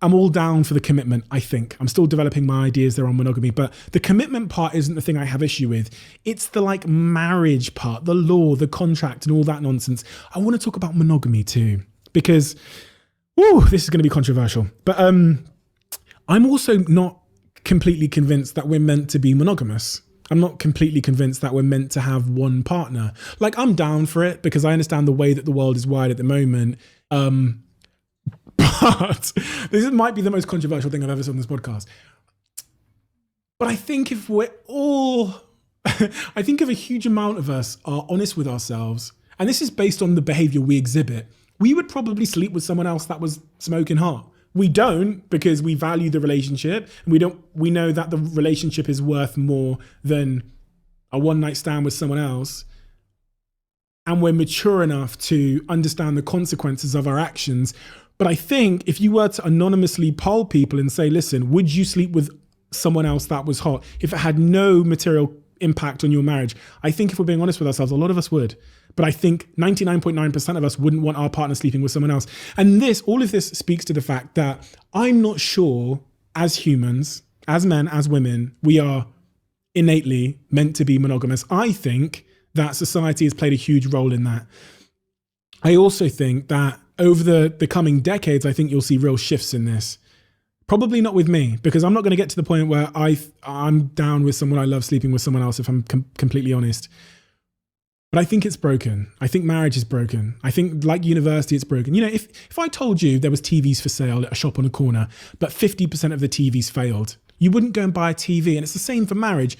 I'm all down for the commitment, I think. I'm still developing my ideas there on monogamy, but the commitment part isn't the thing I have issue with. It's the like marriage part, the law, the contract and all that nonsense. I want to talk about monogamy too, because this is going to be controversial. But I'm also not completely convinced that we're meant to be monogamous. I'm not completely convinced that we're meant to have one partner. Like, I'm down for it because I understand the way that the world is wired at the moment. But this might be the most controversial thing I've ever said on this podcast. But I think if we're all, I think if a huge amount of us are honest with ourselves, and this is based on the behavior we exhibit, we would probably sleep with someone else that was smoking hot. We don't, because we value the relationship, and we know that the relationship is worth more than a one night stand with someone else. And we're mature enough to understand the consequences of our actions. But I think if you were to anonymously poll people and say, listen, would you sleep with someone else that was hot if it had no material impact on your marriage? I think if we're being honest with ourselves, a lot of us would. But I think 99.9% of us wouldn't want our partner sleeping with someone else. And all of this speaks to the fact that I'm not sure as humans, as men, as women, we are innately meant to be monogamous. I think that society has played a huge role in that. I also think that over the coming decades, I think you'll see real shifts in this. Probably not with me, because I'm not going to get to the point where I'm down with someone I love sleeping with someone else, if I'm completely honest. But I think it's broken. I think marriage is broken. I think, like university, it's broken. You know, if I told you there was TVs for sale at a shop on a corner, but 50% of the TVs failed, you wouldn't go and buy a TV. And it's the same for marriage.